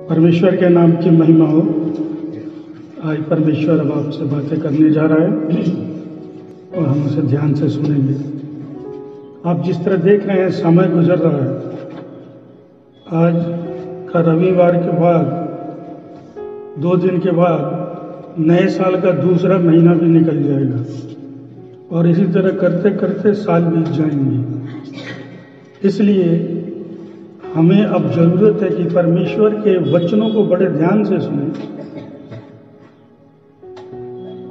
परमेश्वर के नाम की महिमा हो। आज परमेश्वर अब आपसे बातें करने जा रहा है और हम उसे ध्यान से सुनेंगे। आप जिस तरह देख रहे हैं समय गुजर रहा है। आज का रविवार के बाद 2 दिन के बाद नए साल का दूसरा महीना भी निकल जाएगा और इसी तरह करते करते साल बीत जाएंगे। इसलिए हमें अब जरूरत है कि परमेश्वर के वचनों को बड़े ध्यान से सुनें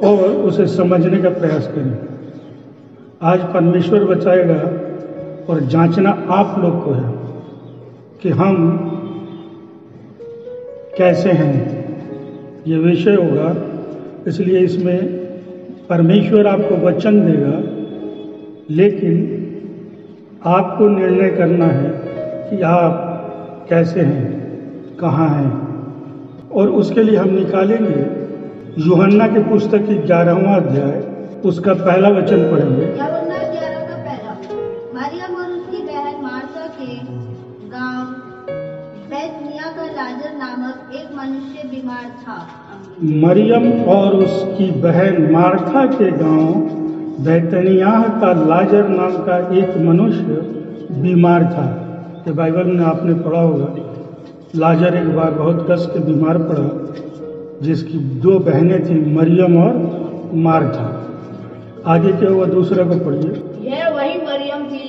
और उसे समझने का प्रयास करें। आज परमेश्वर बचाएगा और जांचना आप लोग को है कि हम कैसे हैं, ये विषय होगा। इसलिए इसमें परमेश्वर आपको वचन देगा, लेकिन आपको निर्णय करना है कि आप कैसे हैं, कहाँ हैं। और उसके लिए हम निकालेंगे यूहन्ना की पुस्तक की 11वां अध्याय, उसका पहला वचन पढ़ेंगे। यूहन्ना 11 का पहला। मरियम और उसकी बहन मार्था के गांव बैतनिय्याह का लाजर नामक एक मनुष्य बीमार था। मरियम और उसकी बहन मार्था के गांव बैतनिय्याह का लाजर नाम का एक मनुष्य बीमार था। ये बाइबल में आपने पढ़ा होगा। लाजर एक बार बहुत कष्ट के बीमार पड़ा, जिसकी 2 बहनें थी, मरियम और मार्था। आगे क्या हुआ, दूसरा को पढ़िए। यह वही मरियम थी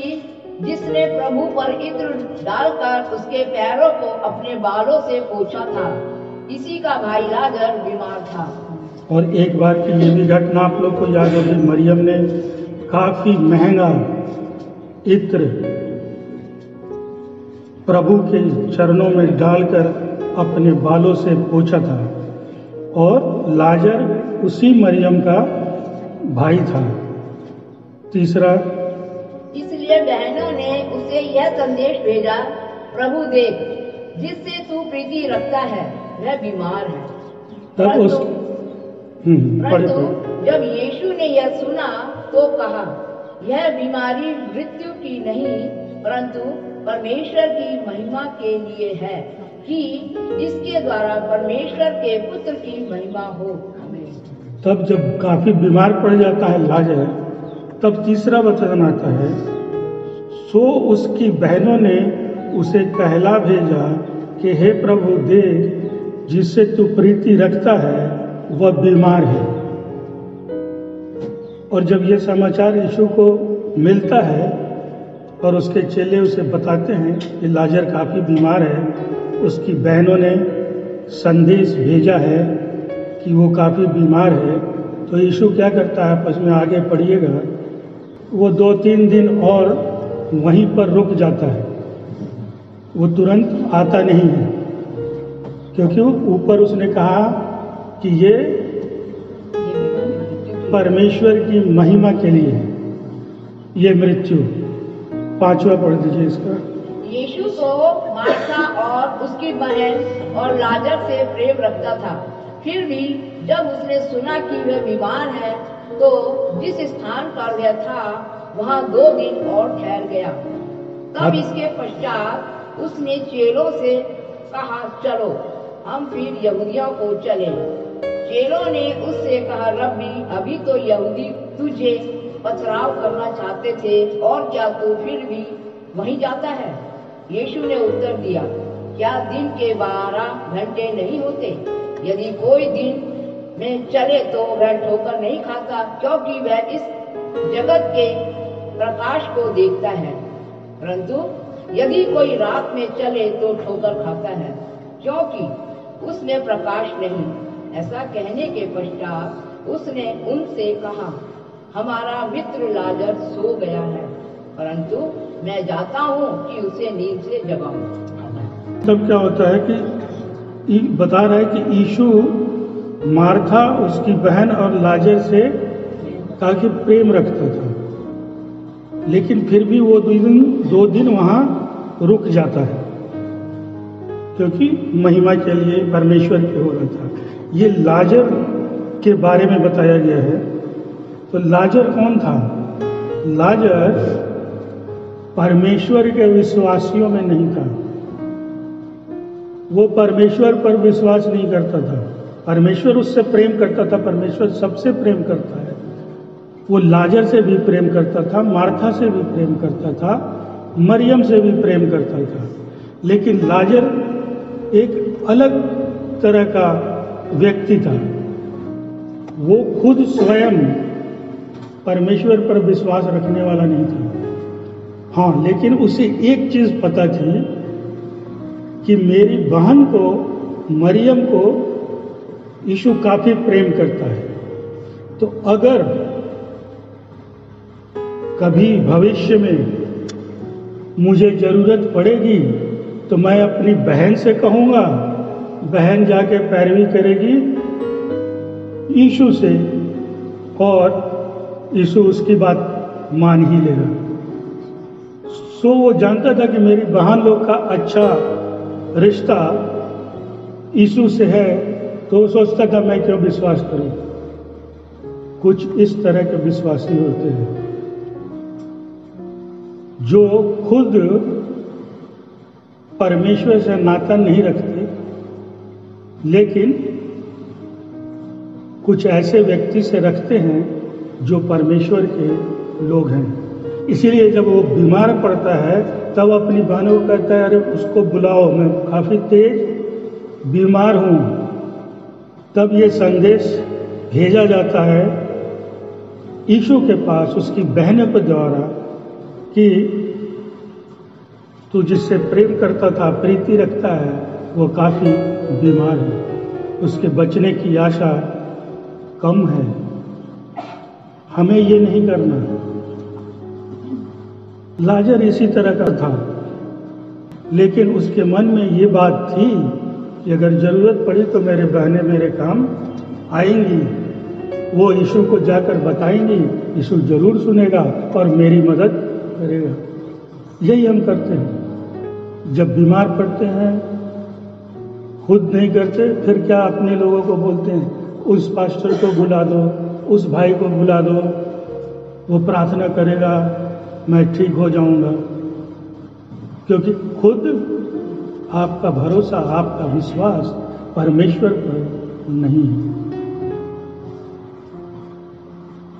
जिसने प्रभु पर इत्र डालकर उसके पैरों को अपने बालों से पोंछा था। इसी का भाई लाजर बीमार था। और एक बार की ये भी घटना आप लोग को याद होगी। मरियम ने काफी महंगा इत्र प्रभु के चरणों में डालकर अपने बालों से पोंछा था, और लाजर उसी मरियम का भाई था। तीसरा, इसलिए बहनों ने उसे यह संदेश भेजा, प्रभु देख, जिससे तू प्रीति रखता है वह बीमार है। परंतु जब यीशु ने यह सुना तो कहा, यह बीमारी मृत्यु की नहीं परंतु परमेश्वर की महिमा के लिए है, कि जिसके द्वारा परमेश्वर के पुत्र की महिमा हो। तब जब काफी बीमार पड़ जाता है लाजर, तब तीसरा वचन आता है, सो उसकी बहनों ने उसे कहला भेजा कि हे प्रभु देख, जिससे तू प्रीति रखता है वह बीमार है। और जब यह समाचार यीशु को मिलता है और उसके चेले उसे बताते हैं कि लाजर काफी बीमार है, उसकी बहनों ने संदेश भेजा है कि वो काफी बीमार है, तो यीशु क्या करता है, आपस में आगे पढ़िएगा, वो 2-3 दिन और वहीं पर रुक जाता है। वो तुरंत आता नहीं है, क्योंकि ऊपर उसने कहा कि ये परमेश्वर की महिमा के लिए है, ये मृत्यु। 5वां पढ़ दीजिए इसका। यीशु तो मार्था और उसकी बहन और लाजर से प्रेम रखता था। फिर भी जब उसने सुना कि वह बीमार है, तो जिस स्थान पर वह था वहाँ 2 दिन और ठहर गया। तब इसके पश्चात उसने चेलों से कहा, चलो हम फिर यहूदियों को चले। चेलों ने उससे कहा, रब्बी, अभी तो यहूदी तुझे पथराव करना चाहते थे, और क्या तू फिर भी वहीं जाता है? यीशु ने उत्तर दिया, क्या दिन के 12 घंटे नहीं होते? यदि कोई दिन में चले तो वह ठोकर नहीं खाता, क्योंकि वह इस जगत के प्रकाश को देखता है। परंतु यदि कोई रात में चले तो ठोकर खाता है, क्योंकि उसमें प्रकाश नहीं। ऐसा कहने के पश्चात उसने उनसे कहा, हमारा मित्र लाजर सो गया है, परंतु मैं जाता हूँ कि उसे नींद से जगाऊं। तब क्या होता है कि बता रहा है कि यीशु मार्था, उसकी बहन और लाजर से काफी प्रेम रखता था, लेकिन फिर भी वो 2 दिन वहाँ रुक जाता है, क्योंकि महिमा के लिए परमेश्वर के हो रहा था। ये लाजर के बारे में बताया गया है। तो लाजर कौन था? लाजर परमेश्वर के विश्वासियों में नहीं था। वो परमेश्वर पर विश्वास नहीं करता था। परमेश्वर उससे प्रेम करता था, परमेश्वर सबसे प्रेम करता है। वो लाजर से भी प्रेम करता था, मार्था से भी प्रेम करता था, मरियम से भी प्रेम करता था। लेकिन लाजर एक अलग तरह का व्यक्ति था। वो खुद स्वयं परमेश्वर पर विश्वास रखने वाला नहीं था। हाँ, लेकिन उसे एक चीज पता थी कि मेरी बहन को, मरियम को यीशु काफी प्रेम करता है। तो अगर कभी भविष्य में मुझे जरूरत पड़ेगी तो मैं अपनी बहन से कहूंगा, बहन जाके पैरवी करेगी यीशु से और यीशु उसकी बात मान ही लेगा। सो वो जानता था कि मेरी बहन लोग का अच्छा रिश्ता यीशु से है, तो वो सोचता था मैं क्यों विश्वास करूं। कुछ इस तरह के विश्वासी होते हैं जो खुद परमेश्वर से नाता नहीं रखते, लेकिन कुछ ऐसे व्यक्ति से रखते हैं जो परमेश्वर के लोग हैं। इसीलिए जब वो बीमार पड़ता है तब अपनी बहनों को कहता है, अरे उसको बुलाओ, मैं काफी तेज बीमार हूं। तब ये संदेश भेजा जाता है यीशु के पास उसकी बहनों के द्वारा कि तू जिससे प्रेम करता था, प्रीति रखता है, वो काफी बीमार है, उसके बचने की आशा कम है। हमें ये नहीं करना। लाजर इसी तरह का था, लेकिन उसके मन में ये बात थी कि अगर जरूरत पड़ी तो मेरे बहनें मेरे काम आएंगी, वो यीशु को जाकर बताएंगी, यीशु जरूर सुनेगा और मेरी मदद करेगा। यही हम करते हैं। जब बीमार पड़ते हैं खुद नहीं करते, फिर क्या अपने लोगों को बोलते हैं, उस पास्टर को बुला दो, उस भाई को बुला दो, वो प्रार्थना करेगा, मैं ठीक हो जाऊंगा। क्योंकि खुद आपका भरोसा, आपका विश्वास परमेश्वर पर नहीं है।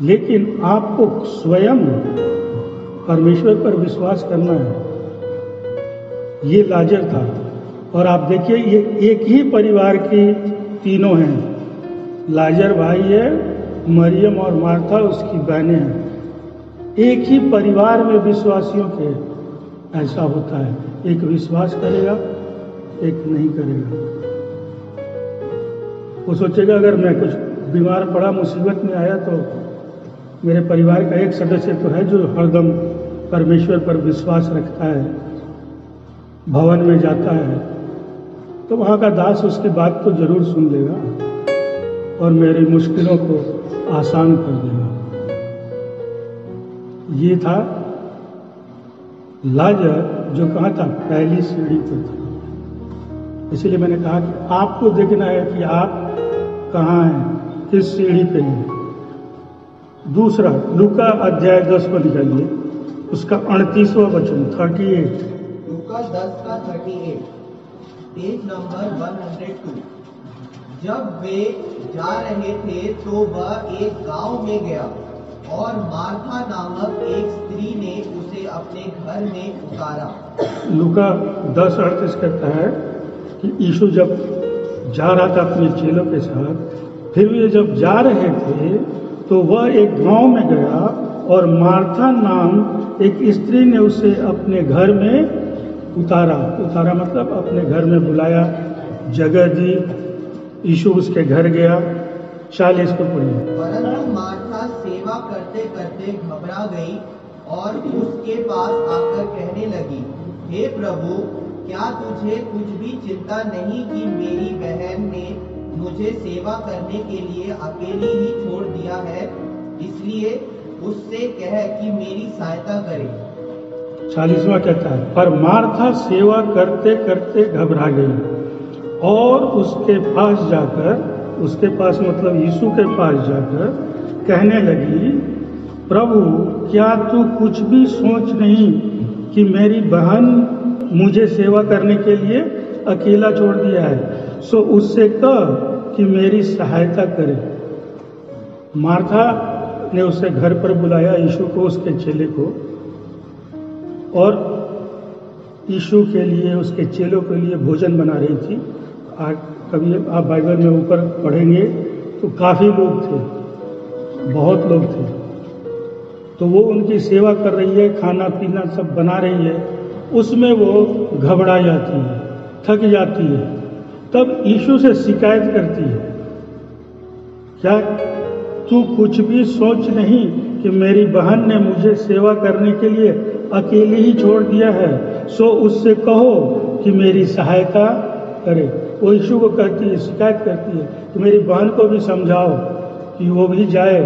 लेकिन आपको स्वयं परमेश्वर पर विश्वास करना है। ये लाजर था। और आप देखिए, ये एक ही परिवार की तीनों हैं। लाजर भाई है, मरियम और मार्था उसकी बहनें हैं। एक ही परिवार में विश्वासियों के ऐसा होता है, एक विश्वास करेगा, एक नहीं करेगा। वो सोचेगा अगर मैं कुछ बीमार पड़ा, मुसीबत में आया, तो मेरे परिवार का एक सदस्य तो है जो हरदम परमेश्वर पर विश्वास रखता है, भवन में जाता है, तो वहाँ का दास उसकी बात को जरूर सुन लेगा और मेरी मुश्किलों को आसान कर देगा। ये था लाजर जो कहाँ था, पहली सीढ़ी पर था। इसलिए मैंने कहा कि आपको देखना है कि आप कहाँ हैं, किस सीढ़ी पे हैं। दूसरा, लूका अध्याय 10 को निकालिए, उसका 38वां वचन, 38। लूका 10 का 38, पेज नंबर 102। जब वे जा रहे थे तो वह एक गांव में गया और मार्था नामक एक स्त्री ने उसे अपने घर में उतारा। लूका 10:38 कहता है कि यीशु जब जा रहा था अपने चेलों के साथ, फिर वे जब जा रहे थे तो वह एक गांव में गया और मार्था नाम एक स्त्री ने उसे अपने घर में उतारा। उतारा मतलब अपने घर में बुलाया, जगह दी, यीशु उसके घर गया। 40 को पढ़िए। परंतु मार्था सेवा करते करते घबरा गई और उसके पास आकर कहने लगी, हे प्रभु, क्या तुझे कुछ भी चिंता नहीं कि मेरी बहन ने मुझे सेवा करने के लिए अकेली ही छोड़ दिया है? इसलिए उससे कह कि मेरी सहायता करे। 40वां कहता है, पर मार्था सेवा करते करते घबरा गई और उसके पास जाकर, उसके पास मतलब यीशु के पास जाकर कहने लगी, प्रभु, क्या तू कुछ भी सोच नहीं कि मेरी बहन मुझे सेवा करने के लिए अकेला छोड़ दिया है, सो उससे कह कि मेरी सहायता करे। मार्था ने उसे घर पर बुलाया, यीशु को, उसके चेले को, और यीशु के लिए, उसके चेलों के लिए भोजन बना रही थी। कभी आप बाइबल में ऊपर पढ़ेंगे तो काफ़ी लोग थे, बहुत लोग थे। तो वो उनकी सेवा कर रही है, खाना पीना सब बना रही है, उसमें वो घबरा जाती है, थक जाती है। तब यीशु से शिकायत करती है, क्या तू कुछ भी सोच नहीं कि मेरी बहन ने मुझे सेवा करने के लिए अकेले ही छोड़ दिया है, सो उससे कहो कि मेरी सहायता करे। वो यीशु को कहती है, शिकायत करती है कि मेरी बहन को भी समझाओ कि वो भी जाए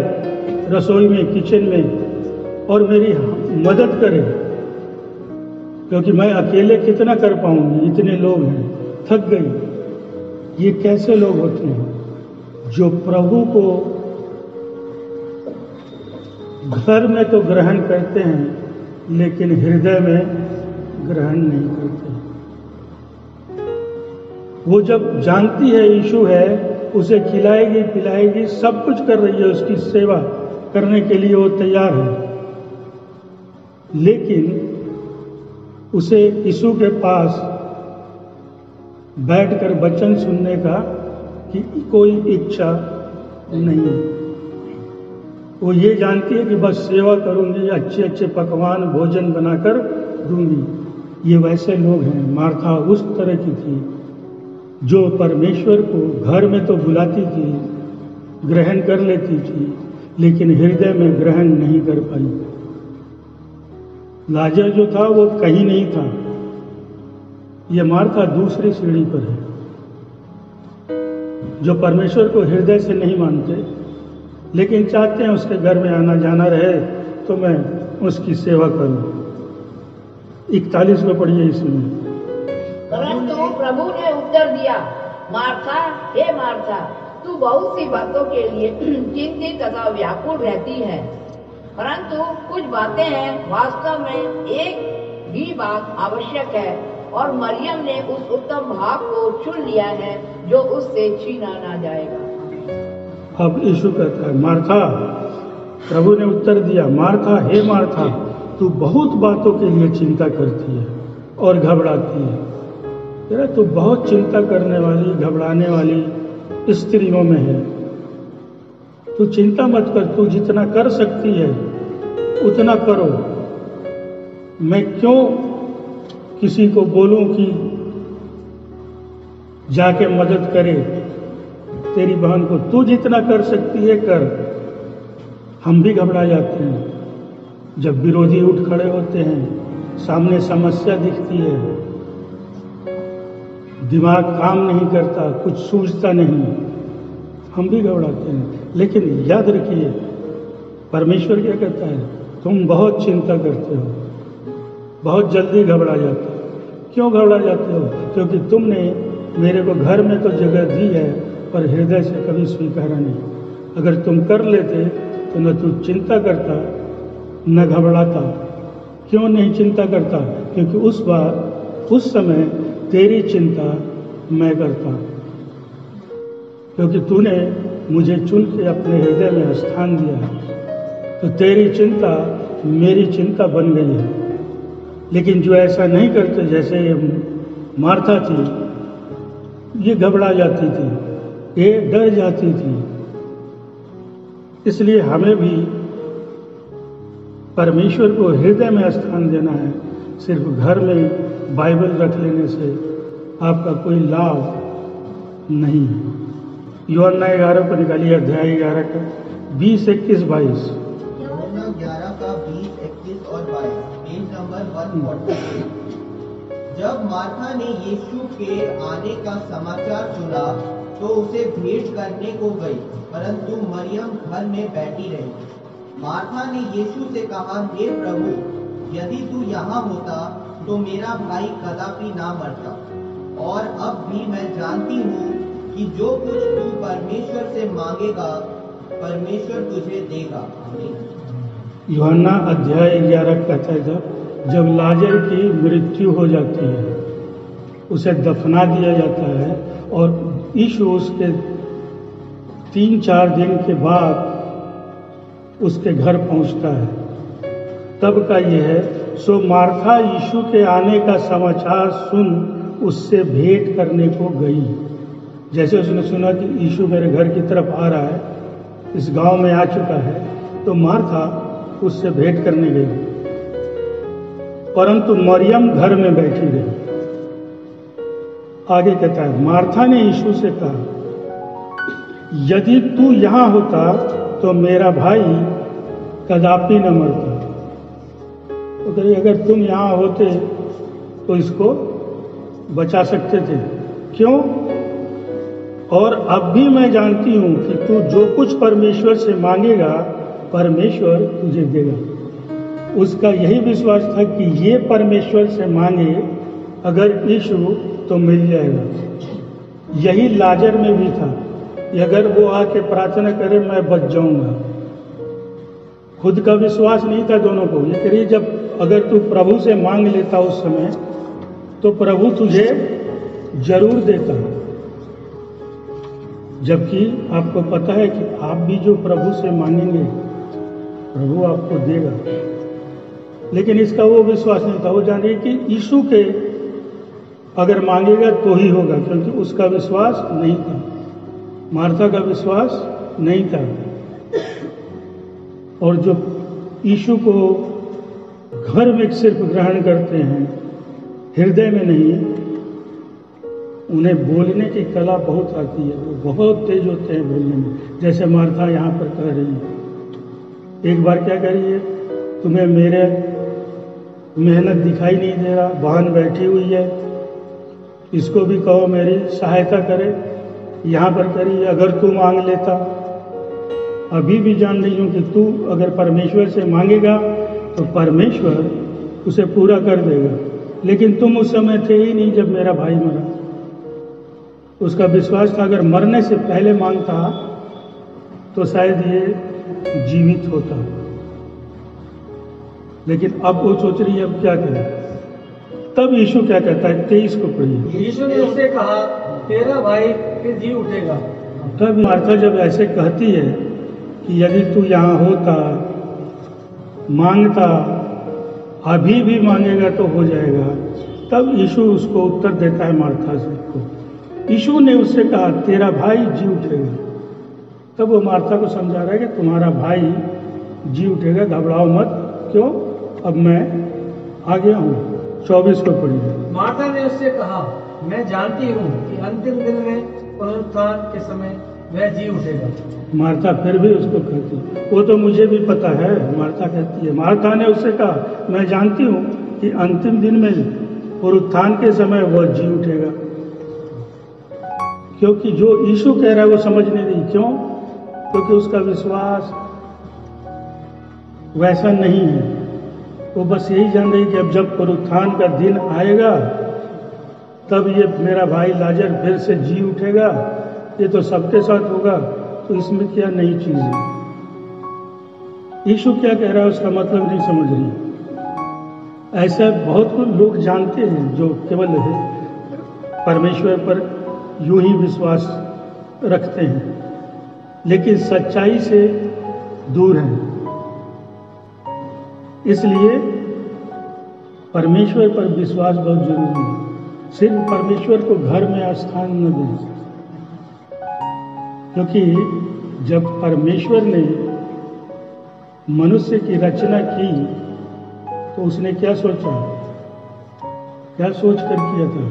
रसोई में, किचन में, और मेरी मदद करे, क्योंकि मैं अकेले कितना कर पाऊंगी, इतने लोग हैं, थक गई। ये कैसे लोग होते हैं जो प्रभु को घर में तो ग्रहण करते हैं लेकिन हृदय में ग्रहण नहीं करते। वो जब जानती है यीशु है, उसे खिलाएगी पिलाएगी, सब कुछ कर रही है, उसकी सेवा करने के लिए वो तैयार है, लेकिन उसे यीशु के पास बैठकर वचन सुनने का कि कोई इच्छा नहीं है। वो ये जानती है कि बस सेवा करूंगी, अच्छे अच्छे पकवान भोजन बनाकर दूंगी। ये वैसे लोग हैं। मार्था उस तरह की थी जो परमेश्वर को घर में तो बुलाती थी, ग्रहण कर लेती थी, लेकिन हृदय में ग्रहण नहीं कर पाई। लाजर जो था वो कहीं नहीं था, ये मार्था दूसरी सीढ़ी पर है, जो परमेश्वर को हृदय से नहीं मानते, लेकिन चाहते हैं उसके घर में आना जाना रहे तो मैं उसकी सेवा करूं। 41 में पढ़िए इसमें। परंतु प्रभु ने उत्तर दिया, मार्था, हे मार्था, तू बहुत सी बातों के लिए चिंतित तथा व्याकुल रहती है, परंतु कुछ बातें हैं, वास्तव में एक भी बात आवश्यक है, और मरियम ने उस उत्तम भाग को चुन लिया है जो उससे छीना ना जाएगा। अब यीशु कहता है, मार्था, प्रभु ने उत्तर दिया, मार्था, हे मार्था, तू बहुत बातों के लिए चिंता करती है और घबराती है। तेरा तू बहुत चिंता करने वाली, घबराने वाली स्त्रियों में है। तू चिंता मत कर, तू जितना कर सकती है उतना करो। मैं क्यों किसी को बोलूं कि जाके मदद करे तेरी बहन को? तू जितना कर सकती है कर। हम भी घबरा जाते हैं जब विरोधी उठ खड़े होते हैं, सामने समस्या दिखती है, दिमाग काम नहीं करता, कुछ सूझता नहीं, हम भी घबराते हैं। लेकिन याद रखिए, परमेश्वर क्या कहता है, तुम बहुत चिंता करते हो, बहुत जल्दी घबरा जाते हो। क्यों घबरा जाते हो? क्योंकि तुमने मेरे को घर में तो जगह दी है पर हृदय से कभी स्वीकारा नहीं। अगर तुम कर लेते तो न तू चिंता करता न घबराता। क्यों नहीं चिंता करता? क्योंकि उस समय तेरी चिंता मैं करता, क्योंकि तूने मुझे चुन के अपने हृदय में स्थान दिया है, तो तेरी चिंता मेरी चिंता बन गई है। लेकिन जो ऐसा नहीं करते, जैसे ये मार्था थी, ये घबरा जाती थी, ये डर जाती थी। इसलिए हमें भी परमेश्वर को हृदय में स्थान देना है। सिर्फ घर में बाइबल रख लेने से आपका कोई लाभ नहीं है। यूहन्ना 11 को निकालिए, अध्याय 11 का 20, 21, 22। यूहन्ना 11 का 20, 21 और 22, पेज नंबर 148। जब मार्था ने यीशु के आने का समाचार सुना तो उसे भेंट करने को गई, परंतु मरियम घर में बैठी रही। मार्था ने यीशु से कहा, हे प्रभु, यदि तू यहाँ होता तो मेरा भाई कदापि ना मरता। और अब भी मैं जानती हूँ कि जो कुछ तू परमेश्वर से मांगेगा परमेश्वर तुझे देगा। आमीन। यूहन्ना अध्याय 11 कहता है, जब लाजर की मृत्यु हो जाती है, उसे दफना दिया जाता है और यीशु उसके 3-4 दिन के बाद उसके घर पहुंचता है। तब का ये है, सो मार्था यीशु के आने का समाचार सुन उससे भेंट करने को गई। जैसे उसने सुना कि यीशु मेरे घर की तरफ आ रहा है, इस गांव में आ चुका है, तो मार्था उससे भेंट करने गई। परंतु मरियम घर में बैठी रही। आगे कहता है, मार्था ने यीशु से कहा, यदि तू यहां होता तो मेरा भाई कदापि न मरता। तो कहे, अगर तुम यहां होते तो इसको बचा सकते थे। क्यों? और अब भी मैं जानती हूं कि तू जो कुछ परमेश्वर से मांगेगा परमेश्वर तुझे देगा। उसका यही विश्वास था कि ये परमेश्वर से मांगे अगर यीशु तो मिल जाएगा। यही लाजर में भी था कि अगर वो आके प्रार्थना करे मैं बच जाऊंगा। खुद का विश्वास नहीं था दोनों को। ये करिए, जब अगर तू प्रभु से मांग लेता उस समय तो प्रभु तुझे जरूर देता। जबकि आपको पता है कि आप भी जो प्रभु से मांगेंगे प्रभु आपको देगा। लेकिन इसका वो विश्वास नहीं था। वो जानिए कि यीशु के अगर मांगेगा तो ही होगा, क्योंकि उसका विश्वास नहीं था, मार्था का विश्वास नहीं था। और जो यीशु को घर में सिर्फ ग्रहण करते हैं, हृदय में नहीं, उन्हें बोलने की कला बहुत आती है। वो बहुत तेज होते हैं बोलने में। जैसे मार्था यहाँ पर कह रही है, एक बार क्या कह रही है, तुम्हें मेरे मेहनत दिखाई नहीं दे रहा, बहन बैठी हुई है, इसको भी कहो मेरी सहायता करे। यहाँ पर करिए, अगर तू मांग लेता, अभी भी जान रही हूँ कि तू अगर परमेश्वर से मांगेगा तो परमेश्वर उसे पूरा कर देगा। लेकिन तुम उस समय थे ही नहीं जब मेरा भाई मरा। उसका विश्वास था अगर मरने से पहले मांगता तो शायद ये जीवित होता। लेकिन अब वो सोच रही है अब क्या करें। तब यीशु क्या कहता है, 23 को पढ़िए। यीशु ने उससे कहा, तेरा भाई फिर जी उठेगा। तब मार्था जब ऐसे कहती है कि यदि तू यहाँ होता, मांगता, अभी भी मांगेगा तो हो जाएगा, तब यीशु उसको उत्तर देता है मार्था से को। यीशु ने उससे कहा, तेरा भाई जी उठेगा। तब वो मार्था को समझा रहा है कि तुम्हारा भाई जी उठेगा, घबराओ मत। क्यों? अब मैं आ गया हूँ। 24 को पढ़िए। मार्था ने उससे कहा, मैं जानती हूँ कि अंतिम दिन में पुनरुत्थान के समय वह जी उठेगा। मार्था फिर भी उसको कहती, वो तो मुझे भी पता है। मार्था कहती है, मार्था ने उससे कहा, मैं जानती हूँ कि अंतिम दिन में पुनरुत्थान के समय वह जी उठेगा। क्योंकि जो यीशु कह रहा है वो समझ नहीं रही। क्यों? क्योंकि उसका विश्वास वैसा नहीं है। वो बस यही जान रही कि अब जब पुनरुत्थान का दिन आएगा तब ये मेरा भाई लाजर फिर से जी उठेगा। ये तो सबके साथ होगा, तो इसमें क्या नई चीज है। यीशु क्या कह रहा है उसका मतलब नहीं समझ रही। ऐसा बहुत कुछ लोग जानते हैं जो केवल है परमेश्वर पर यूं ही विश्वास रखते हैं, लेकिन सच्चाई से दूर हैं। इसलिए परमेश्वर पर विश्वास बहुत जरूरी है। सिर्फ परमेश्वर को घर में स्थान न दें, क्योंकि जब परमेश्वर ने मनुष्य की रचना की तो उसने क्या सोचा, क्या सोच कर किया था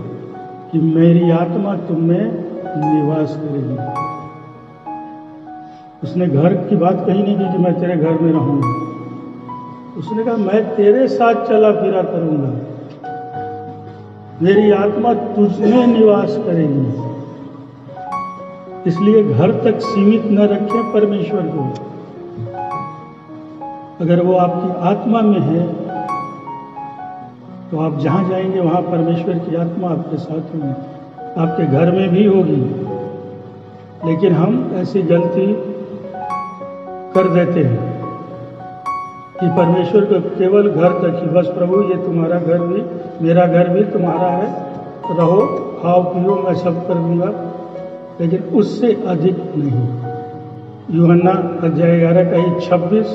कि मेरी आत्मा तुम में निवास करेगी। उसने घर की बात कही नहीं की कि मैं तेरे घर में रहूंगा। उसने कहा मैं तेरे साथ चला फिरा करूंगा, मेरी आत्मा तुझमें निवास करेगी। इसलिए घर तक सीमित न रखें परमेश्वर को। अगर वो आपकी आत्मा में है तो आप जहां जाएंगे वहां परमेश्वर की आत्मा आपके साथ होगी, आपके घर में भी होगी। लेकिन हम ऐसी गलती कर देते हैं कि परमेश्वर को केवल घर तक ही, बस प्रभु ये तुम्हारा घर भी, मेरा घर भी तुम्हारा है, रहो, खाओ पियो, मैं सब कर दूंगा, लेकिन उससे अधिक नहीं। यूहन्ना अध्याय 11 का 26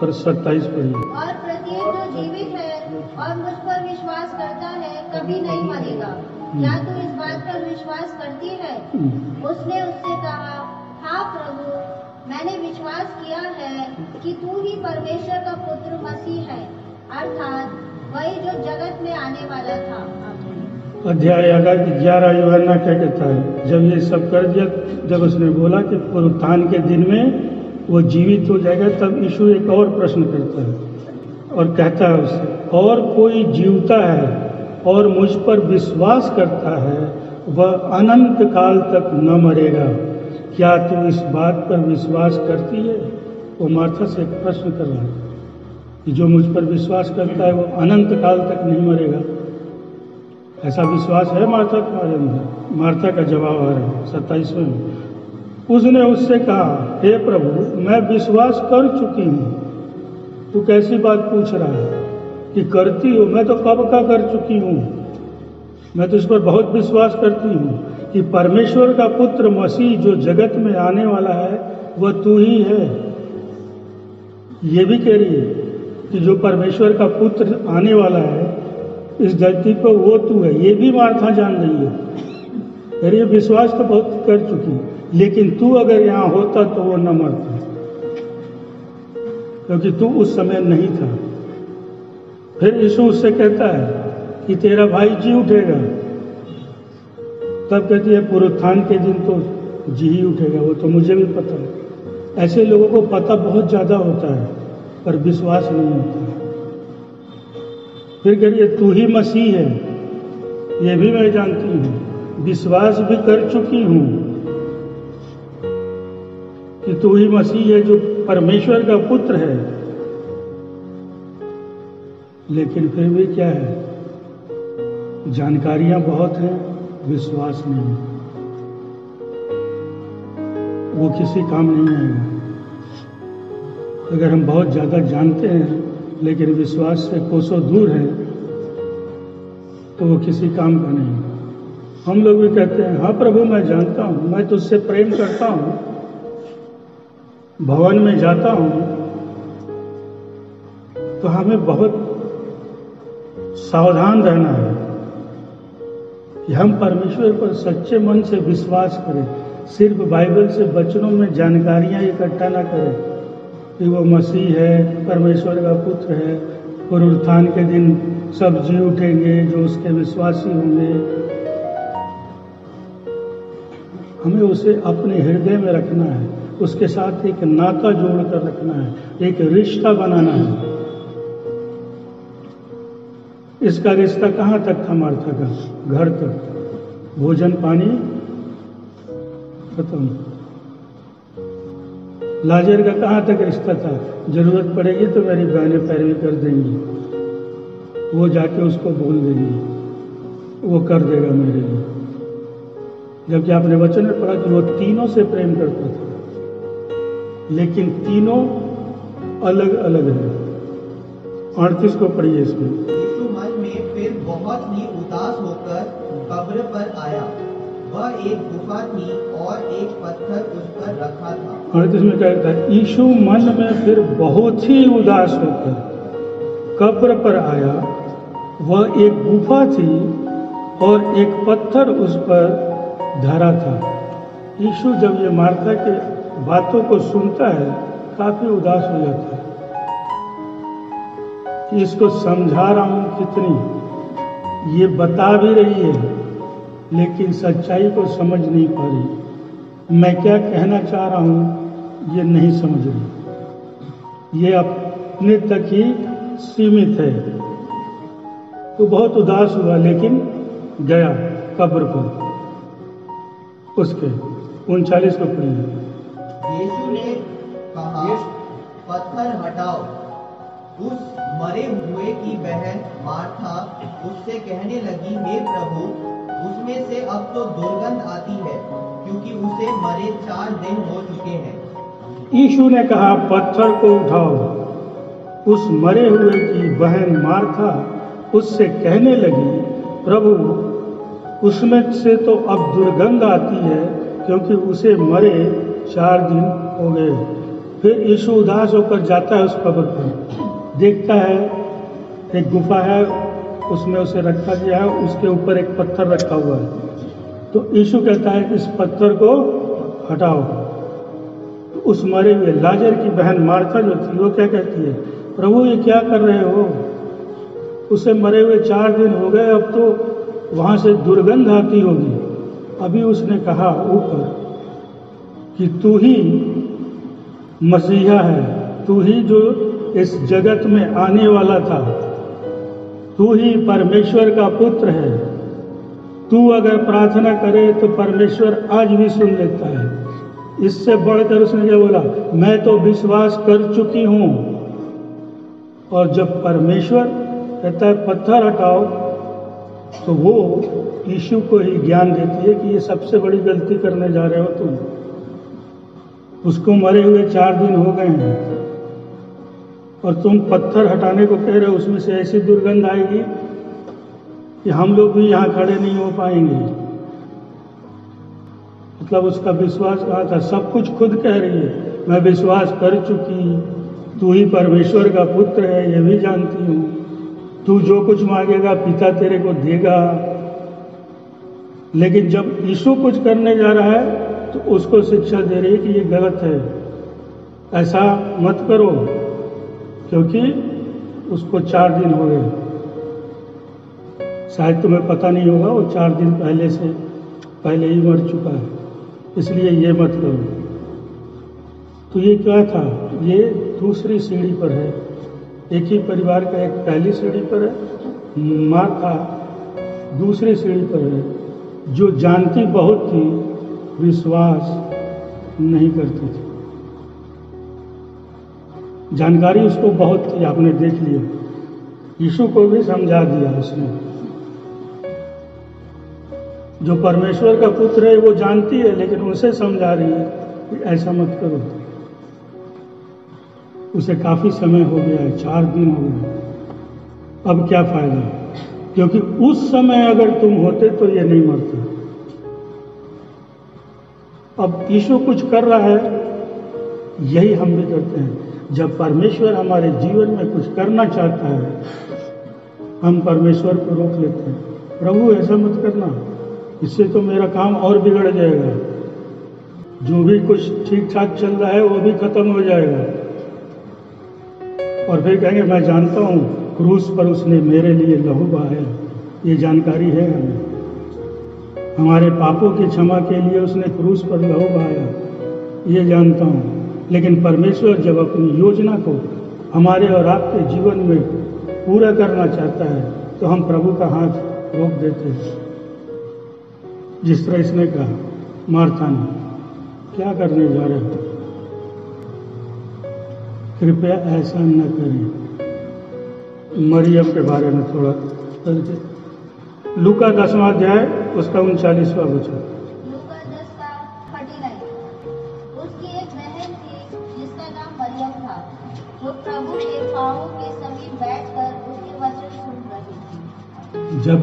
और 27 पढ़िए। और प्रत्येक जो जीवित है और मुझ पर विश्वास करता है कभी नहीं मरेगा। क्या तू इस बात पर विश्वास करती है? उसने उससे कहा, हाँ प्रभु, मैंने विश्वास किया है कि तू ही परमेश्वर का पुत्र मसीह है, अर्थात वही जो जगत में आने वाला था। अध्याय 11 यूहन्ना क्या कहता है? जब ये सब कर दिया, जब उसने बोला कि पुनरुत्थान के दिन में वो जीवित हो जाएगा, तब यीशु एक और प्रश्न करता है और कहता है उससे, और कोई जीवता है और मुझ पर विश्वास करता है, वह अनंत काल तक न मरेगा। क्या तू इस बात पर विश्वास करती है? वो मार्था से एक प्रश्न कर रहा है कि जो मुझ पर विश्वास करता है वो अनंत काल तक नहीं मरेगा। ऐसा विश्वास है मार्था तुम्हारे अंदर? मार्था का जवाब आ रहा है 27वें में। उसने उससे कहा, हे प्रभु, मैं विश्वास कर चुकी हूँ। तू कैसी बात पूछ रहा है कि करती हो? मैं तो कब का कर चुकी हूँ। मैं तो इस पर बहुत विश्वास करती हूँ कि परमेश्वर का पुत्र मसीह जो जगत में आने वाला है वह तू ही है। ये भी कह रही है कि जो परमेश्वर का पुत्र आने वाला है इस धरती पर वो तू है। ये भी मार्था जान रही है। अरे विश्वास तो बहुत कर चुकी, लेकिन तू अगर यहाँ होता तो वो न मरता, क्योंकि तू उस समय नहीं था। फिर यीशु उससे कहता है कि तेरा भाई जी उठेगा। तब कहती है पुनरुत्थान के दिन तो जी ही उठेगा। वो तो मुझे भी पता है। ऐसे लोगों को पता बहुत ज़्यादा होता है पर विश्वास नहीं होता। फिर कह रही है तू ही मसीह है। ये भी मैं जानती हूँ, विश्वास भी कर चुकी हूँ कि तू ही मसीह है जो परमेश्वर का पुत्र है। लेकिन फिर भी क्या है, जानकारियां बहुत हैं, विश्वास नहीं। वो किसी काम नहीं आएगा। अगर हम बहुत ज़्यादा जानते हैं लेकिन विश्वास से कोसों दूर हैं तो वो किसी काम का नहीं। हम लोग भी कहते हैं, हाँ प्रभु मैं जानता हूँ, मैं तुझसे प्रेम करता हूँ, भवन में जाता हूँ। तो हमें बहुत सावधान रहना है कि हम परमेश्वर पर सच्चे मन से विश्वास करें। सिर्फ बाइबल से वचनों में जानकारियां इकट्ठा ना करें कि वो मसीह है, परमेश्वर का पुत्र है, पुनरुत्थान के दिन सब जी उठेंगे जो उसके विश्वासी होंगे। हमें उसे अपने हृदय में रखना है, उसके साथ एक नाता जोड़कर रखना है, एक रिश्ता बनाना है। इसका रिश्ता कहाँ तक था मार्था का? घर तक। भोजन पानी खत्म। लाजर का कहाँ तक रिश्ता था? जरूरत पड़ेगी तो मेरी बहनें पैरवी कर देंगी, वो जाके उसको बोल देंगी, वो कर देगा मेरे लिए। जबकि आपने वचन में पढ़ा कि वो तीनों से प्रेम करता था, लेकिन तीनों अलग अलग है। 38 को पढ़िए इसमें। यीशु मन में फिर बहुत ही उदास होकर कब्र पर आया। वह एक गुफा थी और एक पत्थर उस पर रखा था। 38 में कहता है, यीशु मन में फिर बहुत ही उदास होकर कब्र पर आया। वह एक गुफा थी और एक पत्थर उस पर धरा था। यीशु जब ये मार्था के बातों को सुनता है काफी उदास हो जाता है कि इसको समझा रहा हूं कितनी, ये बता भी रही है लेकिन सच्चाई को समझ नहीं पा रही। मैं क्या कहना चाह रहा हूं ये नहीं समझ रही, ये अपने तक ही सीमित है। तो बहुत उदास हुआ लेकिन गया कब्र पर। उसके 39 को पढ़िए। यीशु ने कहा, पत्थर हटाओ। उस मरे हुए की बहन मार्था उससे कहने लगी, हे प्रभु, उसमें से अब तो दुर्गंध आती है, क्योंकि उसे मरे 4 दिन हो चुके हैं। यीशु ने कहा, पत्थर को उठाओ। उस मरे हुए की बहन मार्था उससे कहने लगी, प्रभु, उसमें से तो अब दुर्गंध आती है, क्योंकि उसे मरे 4 दिन हो गए। फिर यीशु उदास होकर जाता है उस कब्र पर, देखता है एक गुफा है, उसमें उसे रखा गया है, उसके ऊपर एक पत्थर रखा हुआ है। तो यीशु कहता है कि इस पत्थर को हटाओ। तो उस मरे हुए लाजर की बहन मार्था जो थी, वो क्या कहती है, प्रभु ये क्या कर रहे हो, उसे मरे हुए 4 दिन हो गए, अब तो वहाँ से दुर्गंध आती होगी। अभी उसने कहा ऊपर कि तू ही मसीहा है, तू ही जो इस जगत में आने वाला था, तू ही परमेश्वर का पुत्र है। तू अगर प्रार्थना करे तो परमेश्वर आज भी सुन लेता है। इससे बढ़कर उसने क्या बोला, मैं तो विश्वास कर चुकी हूं। और जब परमेश्वर कहता है पत्थर हटाओ, तो वो यीशु को ही ज्ञान देती है कि ये सबसे बड़ी गलती करने जा रहे हो तुम। उसको मरे हुए 4 दिन हो गए हैं और तुम पत्थर हटाने को कह रहे हो, उसमें से ऐसी दुर्गंध आएगी कि हम लोग भी यहाँ खड़े नहीं हो पाएंगे। मतलब उसका विश्वास कहाँ था, सब कुछ खुद कह रही है, मैं विश्वास कर चुकी, तू ही परमेश्वर का पुत्र है, ये भी जानती हूँ, तू जो कुछ मांगेगा पिता तेरे को देगा। लेकिन जब यीशु कुछ करने जा रहा है तो उसको शिक्षा दे रही है कि ये गलत है, ऐसा मत करो, क्योंकि उसको 4 दिन हो गए। शायद तुम्हें पता नहीं होगा, वो 4 दिन पहले ही मर चुका है, इसलिए ये मत करो। तो ये क्या था, ये दूसरी सीढ़ी पर है। एक ही परिवार का एक पहली सीढ़ी पर है, मार्था दूसरी सीढ़ी पर है, जो जानती बहुत थी, विश्वास नहीं करती थी। जानकारी उसको बहुत थी, आपने देख लिया, यीशु को भी समझा दिया उसने। जो परमेश्वर का पुत्र है वो जानती है, लेकिन उसे समझा रही है कि ऐसा मत करो। उसे काफी समय हो गया है, 4 दिन हो गए, अब क्या फायदा, क्योंकि उस समय अगर तुम होते तो ये नहीं मरता। अब यीशु कुछ कर रहा है, यही हम भी करते हैं। जब परमेश्वर हमारे जीवन में कुछ करना चाहता है, हम परमेश्वर को रोक लेते हैं, प्रभु ऐसा मत करना, इससे तो मेरा काम और बिगड़ जाएगा, जो भी कुछ ठीक ठाक चल रहा है वो भी खत्म हो जाएगा। और फिर कहेंगे मैं जानता हूँ क्रूस पर उसने मेरे लिए लहू बहाया, ये जानकारी है हमें, हमारे पापों की क्षमा के लिए उसने क्रूस पर लहू बहाया, ये जानता हूँ। लेकिन परमेश्वर जब अपनी योजना को हमारे और आपके जीवन में पूरा करना चाहता है तो हम प्रभु का हाथ रोक देते हैं। जिस तरह इसने कहा मार्था ने, क्या करने जा रहे हो, कृपया ऐसा न करें। मरियम के बारे में थोड़ा करके लूका 10वां अध्याय उसका 39वां वचन। लूका 10 का 39। उसकी एक बहन थी जिसका नाम मरियम था, जो प्रभु के पांवों के समीप बैठकर उसके वचन सुन रही थी। जब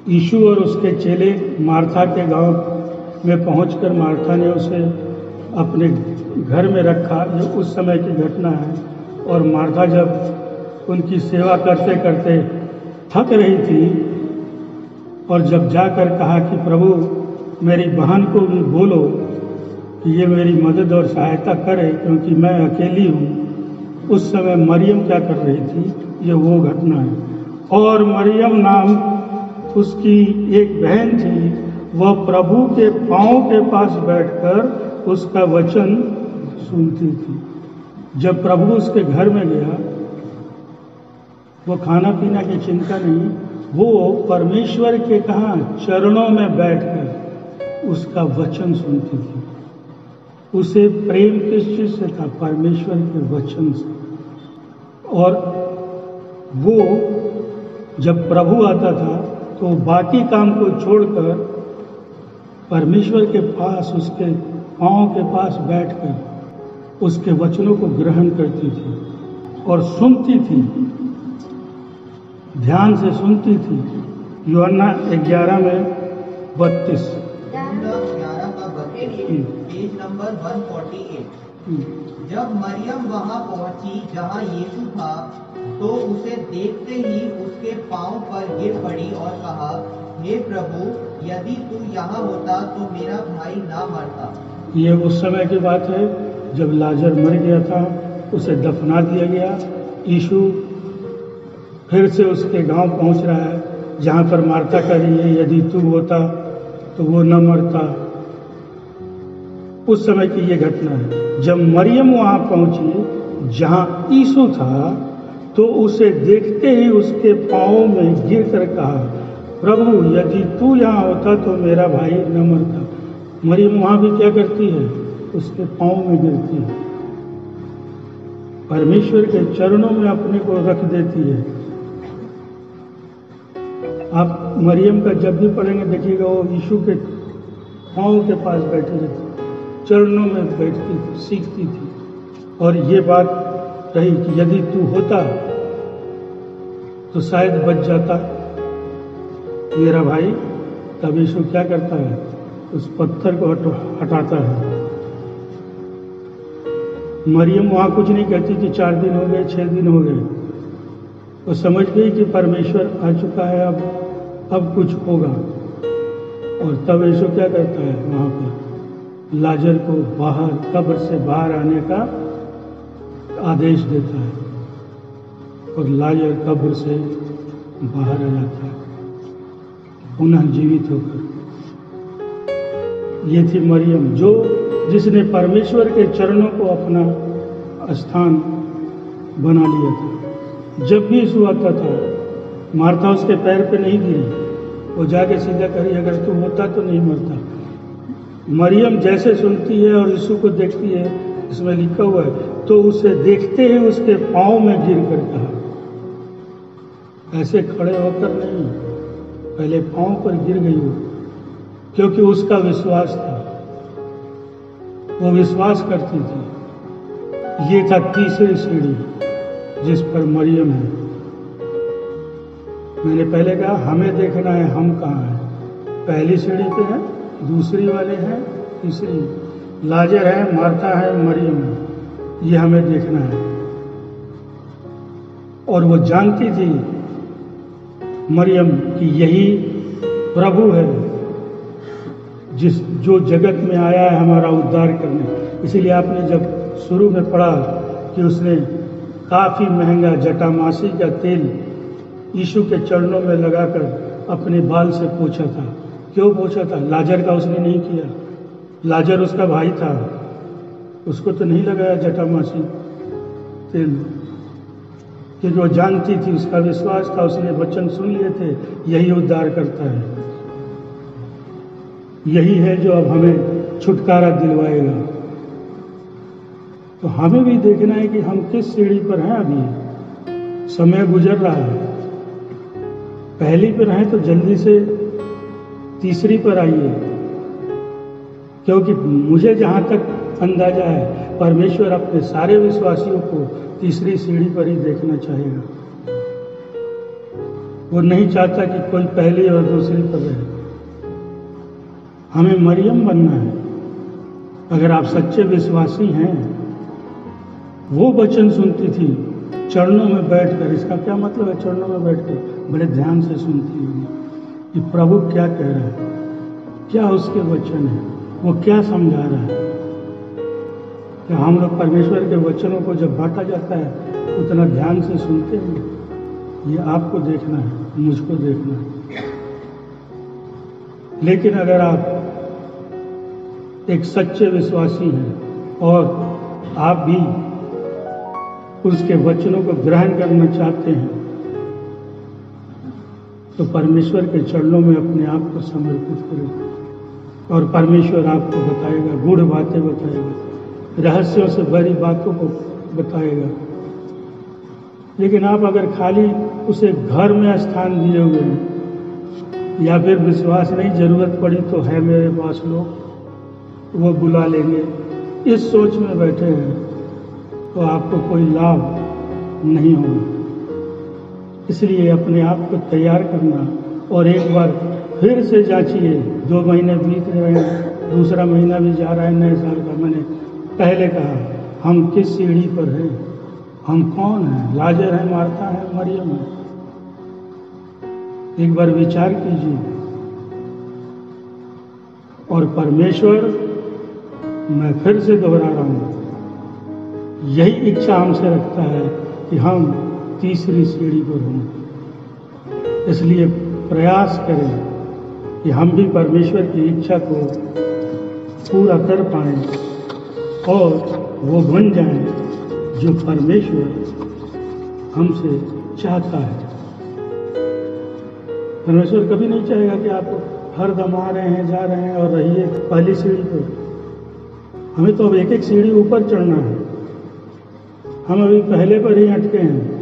यीशु और उसके चेले मार्था के गांव में पहुंचकर मार्था ने उसे अपने घर में रखा, जो उस समय की घटना है। और मार्था जब उनकी सेवा करते करते थक रही थी और जब जाकर कहा कि प्रभु मेरी बहन को भी बोलो कि ये मेरी मदद और सहायता करे क्योंकि मैं अकेली हूँ, उस समय मरियम क्या कर रही थी, ये वो घटना है। और मरियम नाम उसकी एक बहन थी, वह प्रभु के पांव के पास बैठकर उसका वचन सुनती थी। जब प्रभु उसके घर में गया, वो खाना पीना की चिंता नहीं, वो परमेश्वर के कहाँ चरणों में बैठकर उसका वचन सुनती थी। उसे प्रेम किस चीज से था, परमेश्वर के वचन से। और वो जब प्रभु आता था तो बाकी काम को छोड़कर परमेश्वर के पास, उसके पांव के पास बैठकर उसके वचनों को ग्रहण करती थी और सुनती थी, ध्यान से सुनती थी यूहन्ना 11 में 32। 11 का 32, पेज नंबर 148। जब मरियम वहां पहुंची जहां यीशु था, तो उसे देखते ही उसके पांव पर गिर पड़ी और कहा, हे प्रभु, यदि तू यहाँ होता तो मेरा भाई ना मरता। ये उस समय की बात है जब लाजर मर गया था, उसे दफना दिया गया। यीशु फिर से उसके गांव पहुंच रहा है जहां पर मार्था कह रही है, यदि तू होता तो वो न मरता। उस समय की ये घटना है। जब मरियम वहां पहुंची जहां यीशु था, तो उसे देखते ही उसके पांवों में गिर कर कहा, प्रभु, यदि तू यहाँ होता तो मेरा भाई न मरता। मरियम वहां भी क्या करती है? उसके पांव में गिरती है, परमेश्वर के चरणों में अपने को रख देती है। आप मरियम का जब भी पढ़ेंगे देखिएगा, वो यीशु के पांव के पास बैठी रहती, चरणों में बैठती थी, सीखती थी। और ये बात रही कि यदि तू होता तो शायद बच जाता मेरा भाई। तब यीशु क्या करता है? उस पत्थर को हटाता है। मरियम वहां कुछ नहीं कहती कि 4 दिन हो गए, 6 दिन हो गए। वो समझ गई कि परमेश्वर आ चुका है, अब कुछ होगा। और तब यीशु क्या करता है? वहां पर लाजर को बाहर, कब्र से बाहर आने का आदेश देता है और लाजर कब्र से बाहर आ जाता है पुनः जीवित होकर। ये थी मरियम जिसने परमेश्वर के चरणों को अपना स्थान बना लिया था। जब भी यीशु आता था, मार्था उसके पैर पे नहीं गिरी, वो जाके सीधा कही, अगर तू होता तो नहीं मरता। मरियम जैसे सुनती है और यीशु को देखती है, इसमें लिखा हुआ है, तो उसे देखते ही उसके पांव में गिर कर कहा, ऐसे खड़े होकर नहीं, पहले पांव पर गिर गई वो, क्योंकि उसका विश्वास था, वो विश्वास करती थी। ये था तीसरी सीढ़ी जिस पर मरियम है। मैंने पहले कहा हमें देखना है हम कहाँ हैं। पहली सीढ़ी पे है, दूसरी वाले हैं, तीसरी लाजर है, मार्था है, मरियम है। ये हमें देखना है। और वो जानती थी मरियम कि यही प्रभु है जो जगत में आया है हमारा उद्धार करने। इसीलिए आपने जब शुरू में पढ़ा कि उसने काफी महंगा जटामासी का तेल यीशु के चरणों में लगाकर अपने बाल से पोंछा था। क्यों पोंछा था? लाजर का उसने नहीं किया। लाजर उसका भाई था, उसको तो नहीं लगाया जटामासी तेल, क्योंकि वो जानती थी, उसका विश्वास था, उसने वचन सुन लिए थे, यही उद्धार करता है, यही है जो अब हमें छुटकारा दिलवाएगा। तो हमें भी देखना है कि हम किस सीढ़ी पर हैं। अभी समय गुजर रहा है, पहली पर हैं तो जल्दी से तीसरी पर आइए, क्योंकि मुझे जहां तक अंदाजा है परमेश्वर अपने सारे विश्वासियों को तीसरी सीढ़ी पर ही देखना चाहेगा। वो नहीं चाहता कि कोई पहली और दूसरी पर रहे। हमें मरियम बनना है। अगर आप सच्चे विश्वासी हैं, वो वचन सुनती थी चरणों में बैठकर। इसका क्या मतलब है? चरणों में बैठकर बड़े ध्यान से सुनती होगी कि प्रभु क्या कह रहा है, क्या उसके वचन है, वो क्या समझा रहा है। कि हम लोग परमेश्वर के वचनों को जब बांटा जाता है उतना ध्यान से सुनते हैं। ये आपको देखना है, मुझको देखना है। लेकिन अगर आप एक सच्चे विश्वासी हैं और आप भी उसके वचनों को ग्रहण करना चाहते हैं, तो परमेश्वर के चरणों में अपने आप को समर्पित करें और परमेश्वर आपको बताएगा, गूढ़ बातें बताएगा, रहस्यों से भरी बातों को बताएगा। लेकिन आप अगर खाली उसे घर में स्थान दिए हुए हैं या फिर विश्वास नहीं, जरूरत पड़ी तो है मेरे पास लोग, वो बुला लेंगे, इस सोच में बैठे हैं, तो आपको कोई लाभ नहीं होगा। इसलिए अपने आप को तैयार करना और एक बार फिर से जांचिए। 2 महीने बीत गए हैं, दूसरा महीना भी जा रहा है नए साल का। मैंने पहले कहा, हम किस सीढ़ी पर हैं? हम कौन हैं? लाजर है, मार्था है, मरियम है? एक बार विचार कीजिए। और परमेश्वर, मैं फिर से दोहरा रहा हूं, यही इच्छा हमसे रखता है कि हम तीसरी सीढ़ी पर हों। इसलिए प्रयास करें कि हम भी परमेश्वर की इच्छा को पूरा कर पाएं और वो बन जाएं जो परमेश्वर हमसे चाहता है। परमेश्वर कभी नहीं चाहेगा कि आप हर दम आ रहे हैं, जा रहे हैं और रहिए पहली सीढ़ी पर। हमें तो अब एक एक सीढ़ी ऊपर चढ़ना है। हम अभी पहले पर ही अटके हैं।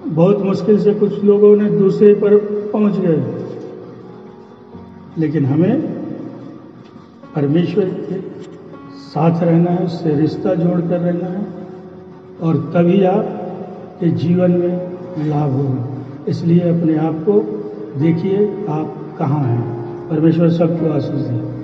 बहुत मुश्किल से कुछ लोगों ने दूसरे पर पहुंच गए, लेकिन हमें परमेश्वर के साथ रहना है, उससे रिश्ता जोड़कर रहना है, और तभी आपके जीवन में लाभ होगा। इसलिए अपने आप को देखिए, आप कहाँ हैं। परमेश्वर सबको आशीष दे।